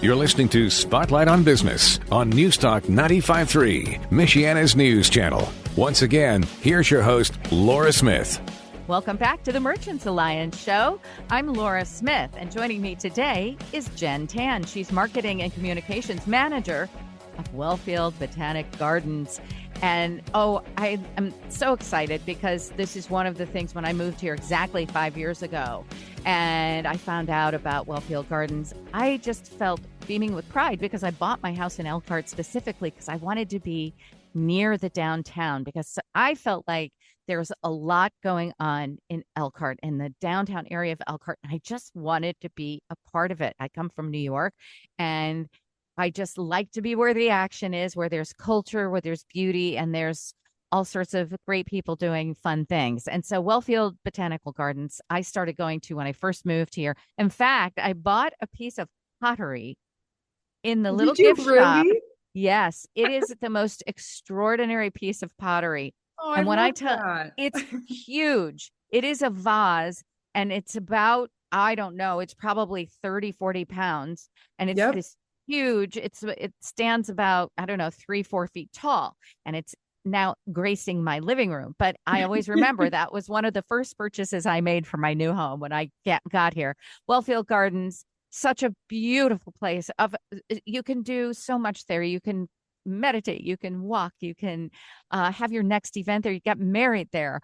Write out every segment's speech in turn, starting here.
You're listening to Spotlight on Business on Newstalk 95.3, Michiana's news channel. Once again, here's your host, Laura Smith. Welcome back to the Merchants Alliance show. I'm Laura Smith, and joining me today is Jen Tan. She's Marketing and Communications Manager of Wellfield Botanic Gardens. And I am so excited because this is one of the things when I moved here exactly 5 years ago and I found out about Wellfield Gardens, I just felt beaming with pride because I bought my house in Elkhart specifically because I wanted to be near the downtown because I felt like there's a lot going on in Elkhart, in the downtown area of Elkhart. And I just wanted to be a part of it. I come from New York and I just like to be where the action is, where there's culture, where there's beauty, and there's all sorts of great people doing fun things. And so Wellfield Botanical Gardens, I started going to when I first moved here. In fact, I bought a piece of pottery in the little gift shop. Yes, it is the most extraordinary piece of pottery. Oh, and when I tell that. It's huge. It is a vase and it's about, I don't know, it's probably 30, 40 pounds. And it's this huge. It stands about, I don't know, 3-4 feet tall. And it's now gracing my living room. But I always remember that was one of the first purchases I made for my new home when I got here. Wellfield Gardens, such a beautiful place. You can do so much there. You can meditate, you can walk, you can have your next event there. You got married there.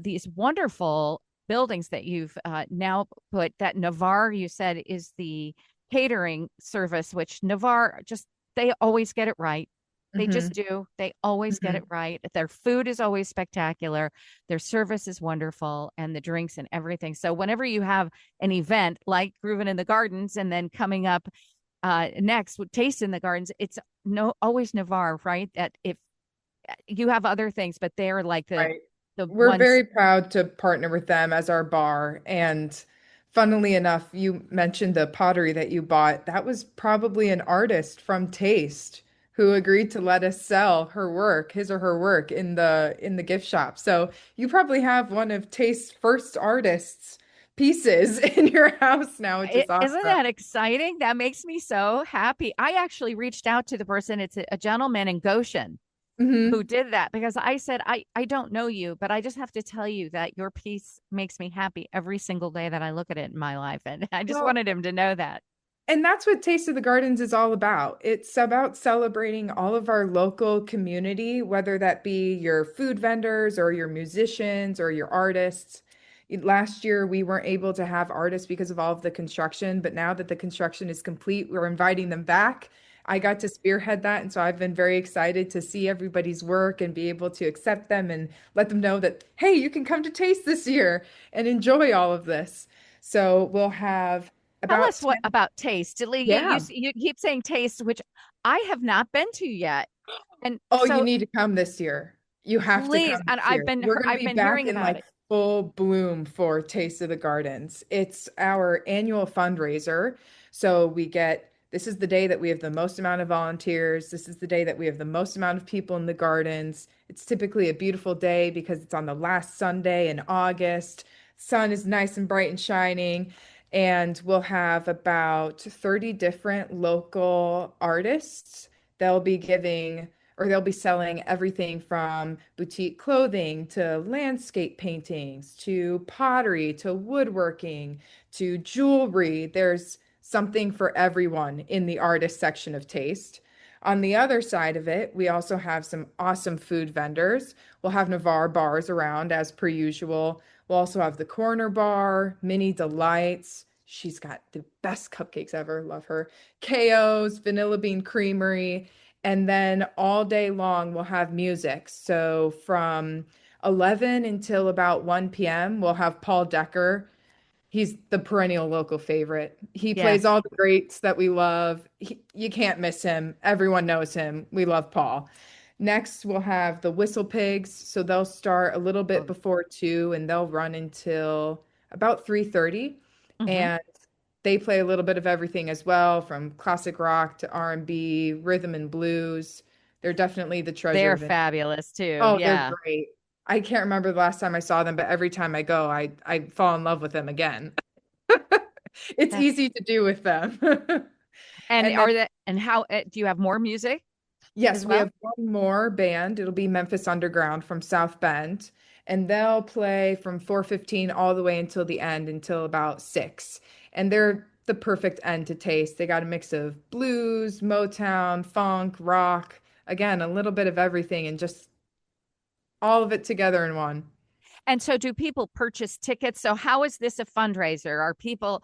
These wonderful buildings that you've now put, that Navarre, you said, is the catering service, which Navarre they always get it right. They just do. They always get it right. Their food is always spectacular. Their service is wonderful, and the drinks and everything. So whenever you have an event like Groovin' in the Gardens and then coming up next with Taste in the Gardens, it's always Navarre, right? That if you have other things, but they're like We're very proud to partner with them as our bar. And funnily enough, you mentioned the pottery that you bought. That was probably an artist from Taste who agreed to let us sell her work, his or her work, in the gift shop. So you probably have one of Taste's first artists' pieces in your house now, which is awesome. Isn't that exciting? That makes me so happy. I actually reached out to the person. It's a gentleman in Goshen who did that because I said, I don't know you, but I just have to tell you that your piece makes me happy every single day that I look at it in my life. And I just wanted him to know that. And that's what Taste of the Gardens is all about. It's about celebrating all of our local community, whether that be your food vendors or your musicians or your artists. Last year, we weren't able to have artists because of all of the construction, but now that the construction is complete, we're inviting them back. I got to spearhead that, and so I've been very excited to see everybody's work and be able to accept them and let them know that, hey, you can come to Taste this year and enjoy all of this. So we'll have Tell us what about Taste. Yeah. You keep saying Taste, which I have not been to yet. And you need to come this year. You have to come. And I've been hearing about it. Full bloom for Taste of the Gardens. It's our annual fundraiser. So this is the day that we have the most amount of volunteers. This is the day that we have the most amount of people in the gardens. It's typically a beautiful day because it's on the last Sunday in August. Sun is nice and bright and shining. And we'll have about 30 different local artists. They'll be selling everything from boutique clothing to landscape paintings to pottery to woodworking to jewelry. There's something for everyone in the artist section of Taste. On the other side of it, we also have some awesome food vendors. We'll have Navarre bars around as per usual. We'll also have the Corner Bar, Mini Delights. She's got the best cupcakes ever. Love her. KO's, Vanilla Bean Creamery. And then all day long, we'll have music. So from 11 until about 1 p.m., we'll have Paul Decker. He's the perennial local favorite. He plays all the greats that we love. You can't miss him. Everyone knows him. We love Paul. Next, we'll have the Whistle Pigs. So they'll start a little bit before 2 and they'll run until about 3:30. And they play a little bit of everything as well, from classic rock to R&B, rhythm and blues. They're definitely the treasure. They're fabulous too. Oh, yeah. They're great. I can't remember the last time I saw them, but every time I go, I fall in love with them again. It's easy to do with them. And And then, are that and how do you have more music as yes, we well? have one more band. It'll be Memphis Underground from South Bend, and they'll play from 4:15 all the way until the end, until about 6. And they're the perfect end to taste. They got a mix of blues, Motown, funk, rock, again, a little bit of everything, and just all of it together in one. And so, do people purchase tickets? So, how is this a fundraiser? Are people,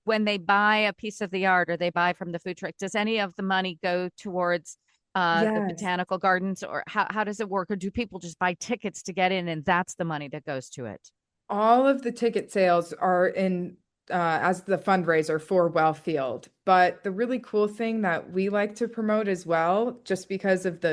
when they buy a piece of the art or they buy from the food truck, does any of the money go towards the Yes. botanical gardens, or how does it work? Or do people just buy tickets to get in and that's the money that goes to it? All of the ticket sales are in as the fundraiser for Wellfield. But the really cool thing that we like to promote as well, just because of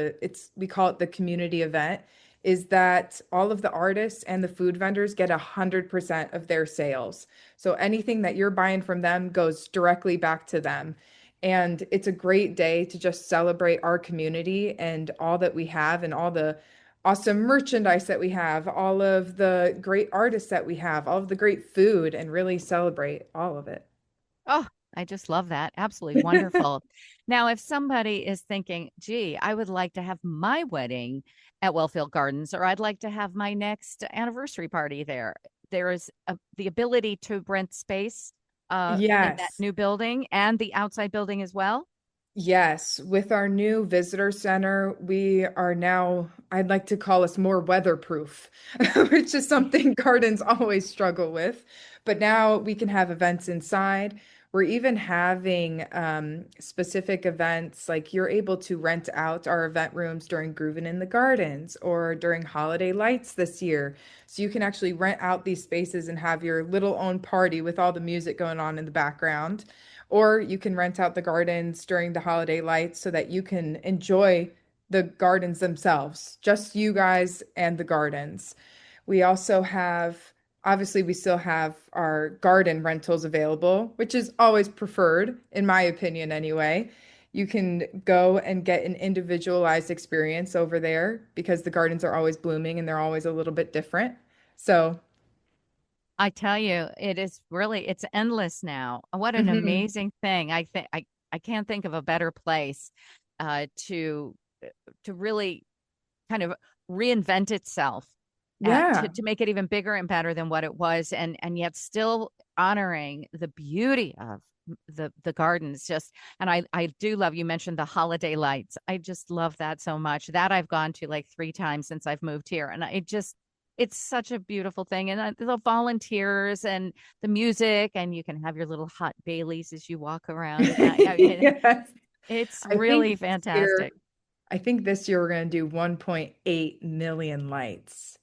we call it the community event, is that all of the artists and the food vendors get 100% of their sales. So anything that you're buying from them goes directly back to them. And it's a great day to just celebrate our community and all that we have and all the awesome merchandise that we have, all of the great artists that we have, all of the great food, and really celebrate all of it. Oh, I just love that. Absolutely wonderful. Now, if somebody is thinking, gee, I would like to have my wedding at Wellfield Gardens, or I'd like to have my next anniversary party there, there is the ability to rent space in that Yes. new building and the outside building as well. Yes, with our new visitor center, we are now, I'd like to call us more weatherproof, which is something gardens always struggle with. But now we can have events inside. We're even having specific events, like you're able to rent out our event rooms during Groovin' in the Gardens or during Holiday Lights this year. So you can actually rent out these spaces and have your little own party with all the music going on in the background. Or you can rent out the gardens during the holiday lights so that you can enjoy the gardens themselves, just you guys and the gardens. We also have, obviously, we still have our garden rentals available, which is always preferred, in my opinion, anyway. You can go and get an individualized experience over there because the gardens are always blooming and they're always a little bit different. So, I tell you, it is really it's endless now. What an mhm. amazing thing. I think I can't think of a better place uh to to really kind of reinvent itself Yeah. to make it even bigger and better than what it was, and yet still honoring the beauty of the gardens. Just and I do love, you mentioned the holiday lights. I just love that so much. That I've gone to like 3 times since I've moved here, and I just it's such a beautiful thing. And the volunteers and the music, and you can have your little hot Baileys as you walk around. Yes. It's I really think this fantastic. year, I think this year we're going to do 1.8 million lights,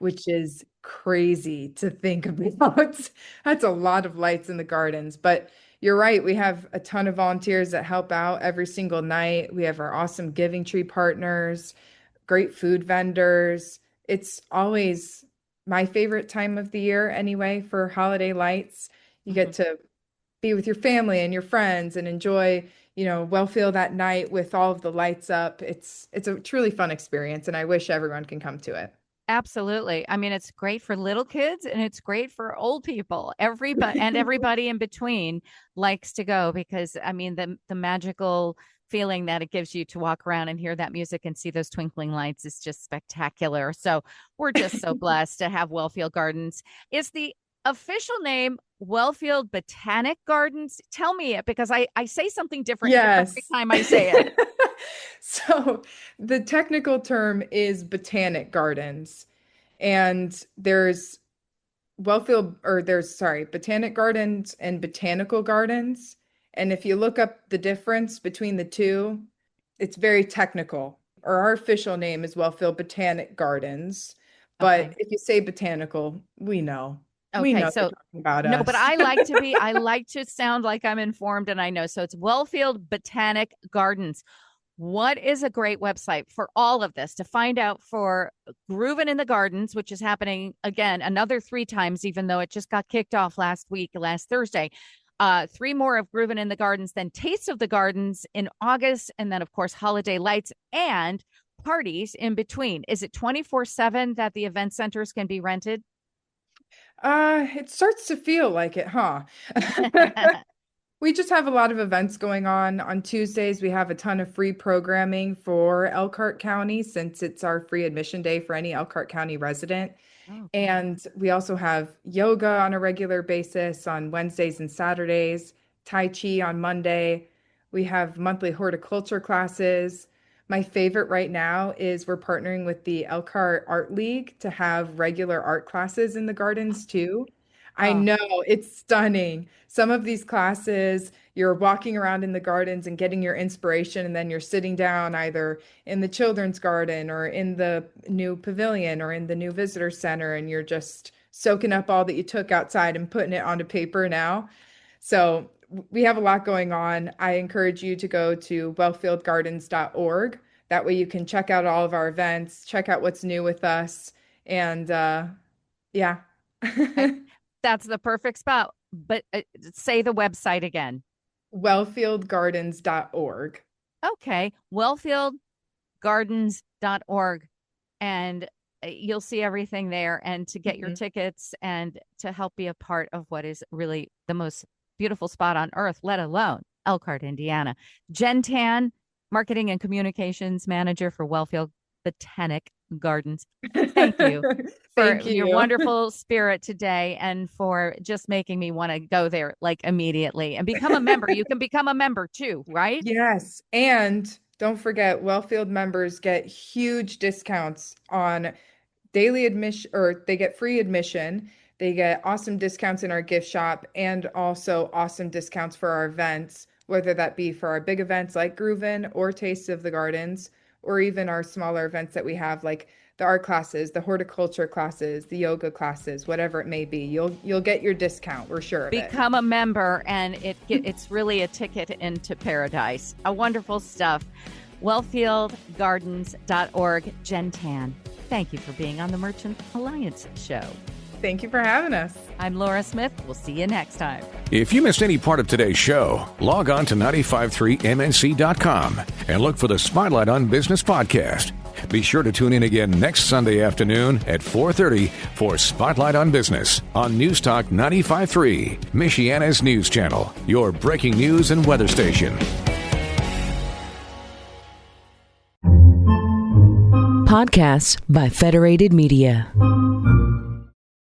which is crazy to think about. That's a lot of lights in the gardens, but you're right. We have a ton of volunteers that help out every single night. We have our awesome Giving Tree partners, great food vendors. It's always my favorite time of the year anyway for holiday lights. You get Mhm. to be with your family and your friends and enjoy, Wellfield that night with all of the lights up. It's a truly fun experience, and I wish everyone can come to Absolutely. I mean, it's great for little kids and it's great for old people. Everybody and it. everybody in between likes to go because I mean the magical feeling that it gives you to walk around and hear that music and see those twinkling lights is just spectacular. So we're just so blessed to have Wellfield Gardens. Is the official name Wellfield Botanic Gardens? Tell me it because I say something different every Yes. time I say it. So the technical term is botanic gardens, and there's botanic gardens and botanical gardens. And if you look up the difference between the two, it's very technical. Or our official name is Wellfield Botanic Gardens. But Okay. if you say botanical, we know. We Okay, know you're so talking about no, but us. I like to sound like I'm informed and I know. So it's Wellfield Botanic Gardens. What is a great website for all of this to find out for Groovin' in the Gardens, which is happening again another 3 times, even though it just got kicked off last week, last Thursday. 3 more of Groovin' in the Gardens, then Taste of the Gardens in August, and then of course Holiday Lights and parties in between. Is it 24/7 that the event centers can be rented? It starts to feel like it, huh? We just have a lot of events going on. On Tuesdays, we have a ton of free programming for Elkhart County since it's our free admission day for any Elkhart County resident. Oh, And we also have yoga on a regular basis on Wednesdays and Saturdays, Tai Chi on Monday. We have monthly horticulture classes. My favorite right now is we're partnering with the Elkhart Art League to have regular art classes in the gardens too. I oh, know it's stunning. Some of these classes, you're walking around in the gardens and getting your inspiration, and then you're sitting down either in the children's garden or in the new pavilion or in the new visitor center, and you're just soaking up all that you took outside and putting it onto paper now. So we have a lot going on. I encourage you to go to wellfieldgardens.org. That way you can check out all of our events, check out what's new with us, and yeah. I, that's the perfect spot. But say the website again. wellfieldgardens.org. Okay. Wellfieldgardens.org. And you'll see everything there. And to get your tickets and to help be a part of what is really the most beautiful spot on earth, let alone Elkhart, Indiana. Jen Tan, Marketing and Communications Manager for Wellfield Botanic Gardens. Thank you for your wonderful spirit today and for just making me want to go there like immediately and become a member. You can become a member too, right? Yes. And don't forget, Wellfield members get huge discounts on daily admission, or they get free admission. They get awesome discounts in our gift shop and also awesome discounts for our events, whether that be for our big events like Grooven or Taste of the Gardens, or even our smaller events that we have like the art classes, the horticulture classes, the yoga classes, whatever it may be. You'll get your discount. We're sure of it. Become a member, and it's really a ticket into paradise. A wonderful stuff. Wellfieldgardens.org. Jen Tan, thank you for being on the Merchant Alliance Show. Thank you for having us. I'm Laura Smith. We'll see you next time. If you missed any part of today's show, log on to 953mnc.com and look for the Spotlight on Business podcast. Be sure to tune in again next Sunday afternoon at 4:30 for Spotlight on Business on Newstalk 95.3, Michiana's news channel, your breaking news and weather station. Podcasts by Federated Media.